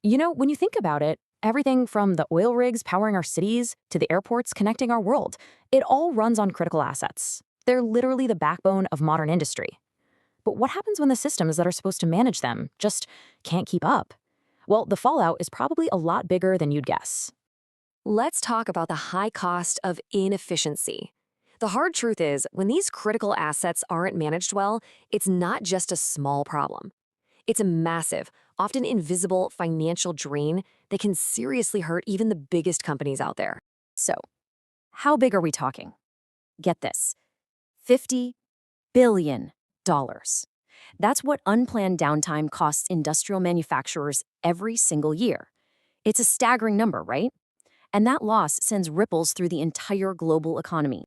When you think about it, everything from the oil rigs powering our cities to the airports connecting our world, it all runs on critical assets. They're literally the backbone of modern industry. But what happens when the systems that are supposed to manage them just can't keep up? Well, the fallout is probably a lot bigger than you'd guess. Let's talk about the high cost of inefficiency. The hard truth is, when these critical assets aren't managed well, it's not just a small problem. It's a massive, often invisible financial drain that can seriously hurt even the biggest companies out there. So, how big are we talking? Get this, $50 billion. That's what unplanned downtime costs industrial manufacturers every single year. It's a staggering number, right? And that loss sends ripples through the entire global economy.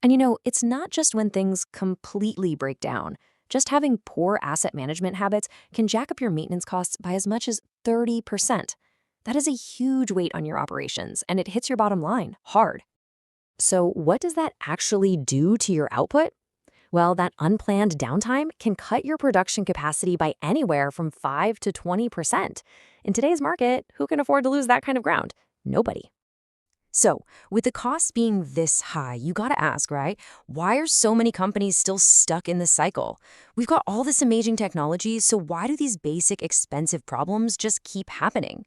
And it's not just when things completely break down. Just having poor asset management habits can jack up your maintenance costs by as much as 30%. That is a huge weight on your operations, and it hits your bottom line hard. So what does that actually do to your output? Well, that unplanned downtime can cut your production capacity by anywhere from 5 to 20%. In today's market, who can afford to lose that kind of ground? Nobody. So, with the costs being this high, you gotta ask, right? Why are so many companies still stuck in this cycle? We've got all this amazing technology, so why do these basic, expensive problems just keep happening?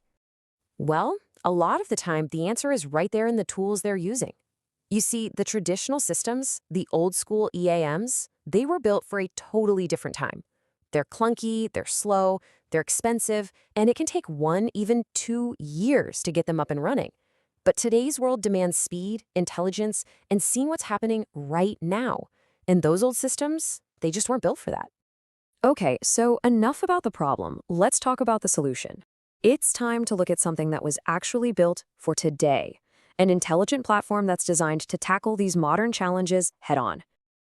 Well, a lot of the time, the answer is right there in the tools they're using. You see, the traditional systems, the old school eAMS, they were built for a totally different time. They're clunky, they're slow, they're expensive, and it can take 1, even 2 years to get them up and running. But today's world demands speed, intelligence, and seeing what's happening right now. And those old systems, they just weren't built for that. Okay, so enough about the problem. Let's talk about the solution. It's time to look at something that was actually built for today. An intelligent platform that's designed to tackle these modern challenges head-on.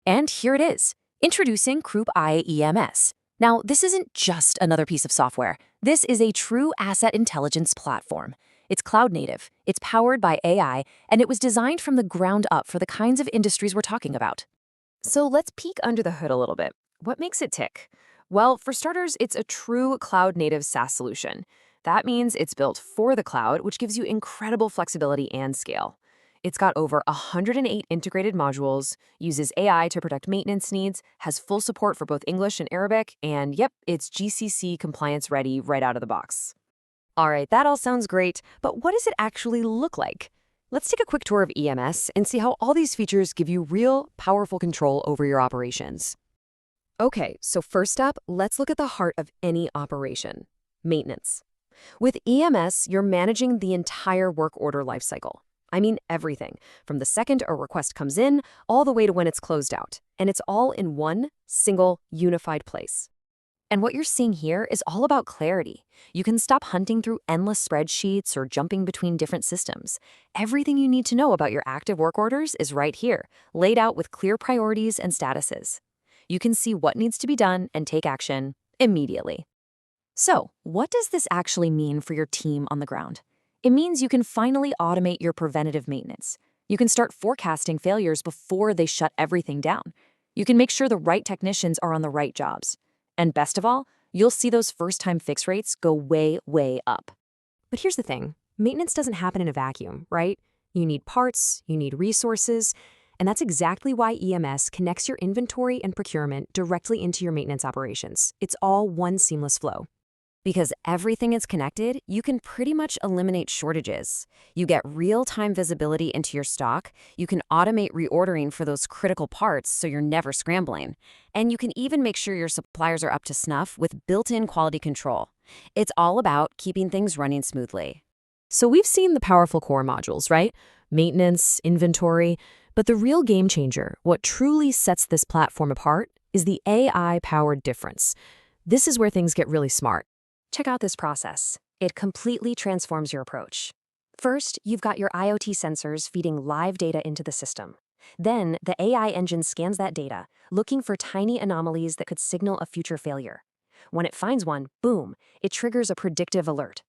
And here it is, introducing KreupAI eAMS. Now, this isn't just another piece of software. This is a true asset intelligence platform. It's cloud-native, it's powered by AI, and it was designed from the ground up for the kinds of industries we're talking about. So let's peek under the hood a little bit. What makes it tick? Well, for starters, it's a true cloud-native SaaS solution. That means it's built for the cloud, which gives you incredible flexibility and scale. It's got over 108 integrated modules, uses AI to protect maintenance needs, has full support for both English and Arabic, and yep, it's GCC compliance ready right out of the box. All right, that all sounds great, but what does it actually look like? Let's take a quick tour of eAMS and see how all these features give you real, powerful control over your operations. Okay, so first up, let's look at the heart of any operation, maintenance. With eAMS, you're managing the entire work order lifecycle. I mean everything, from the second a request comes in, all the way to when it's closed out. And it's all in one single, unified place. And what you're seeing here is all about clarity. You can stop hunting through endless spreadsheets or jumping between different systems. Everything you need to know about your active work orders is right here, laid out with clear priorities and statuses. You can see what needs to be done and take action immediately. So, what does this actually mean for your team on the ground? It means you can finally automate your preventative maintenance. You can start forecasting failures before they shut everything down. You can make sure the right technicians are on the right jobs. And best of all, you'll see those first-time fix rates go way, way up. But here's the thing, maintenance doesn't happen in a vacuum, right? You need parts, you need resources, and that's exactly why eAMS connects your inventory and procurement directly into your maintenance operations. It's all one seamless flow. Because everything is connected, you can pretty much eliminate shortages. You get real-time visibility into your stock, you can automate reordering for those critical parts so you're never scrambling, and you can even make sure your suppliers are up to snuff with built-in quality control. It's all about keeping things running smoothly. So we've seen the powerful core modules, right? Maintenance, inventory, but the real game changer, what truly sets this platform apart, is the AI-powered difference. This is where things get really smart. Check out this process. It completely transforms your approach. First, you've got your IoT sensors feeding live data into the system. Then, the AI engine scans that data, looking for tiny anomalies that could signal a future failure. When it finds one, boom, it triggers a predictive alert.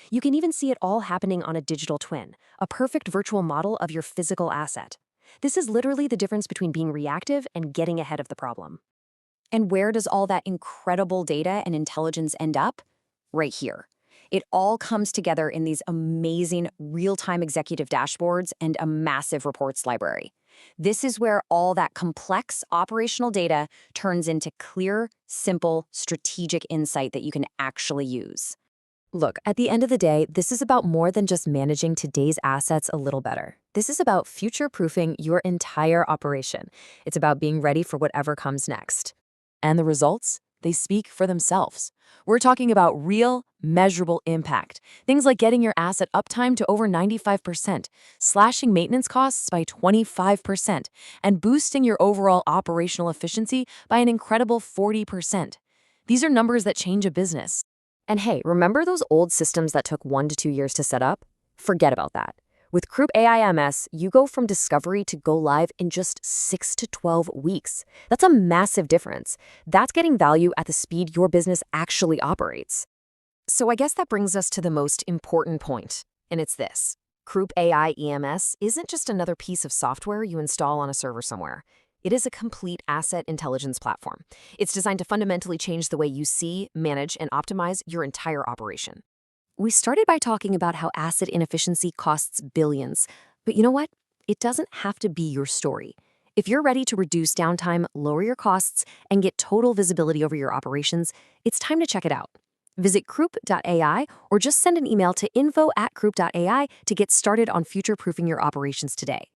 You can even see it all happening on a digital twin, a perfect virtual model of your physical asset. This is literally the difference between being reactive and getting ahead of the problem. And where does all that incredible data and intelligence end up? Right here. It all comes together in these amazing real-time executive dashboards and a massive reports library. This is where all that complex operational data turns into clear, simple, strategic insight that you can actually use. Look, at the end of the day, this is about more than just managing today's assets a little better. This is about future-proofing your entire operation. It's about being ready for whatever comes next. And the results? They speak for themselves. We're talking about real, measurable impact. Things like getting your asset uptime to over 95%, slashing maintenance costs by 25%, and boosting your overall operational efficiency by an incredible 40%. These are numbers that change a business. And hey, remember those old systems that took 1 to 2 years to set up? Forget about that. With KreupAI eAMS, you go from discovery to go live in just 6 to 12 weeks. That's a massive difference. That's getting value at the speed your business actually operates. So I guess that brings us to the most important point, and it's this. KreupAI eAMS isn't just another piece of software you install on a server somewhere. It is a complete asset intelligence platform. It's designed to fundamentally change the way you see, manage, and optimize your entire operation. We started by talking about how asset inefficiency costs billions. But you know what? It doesn't have to be your story. If you're ready to reduce downtime, lower your costs, and get total visibility over your operations, it's time to check it out. Visit KreupAI or just send an email to info@kreup.ai to get started on future-proofing your operations today.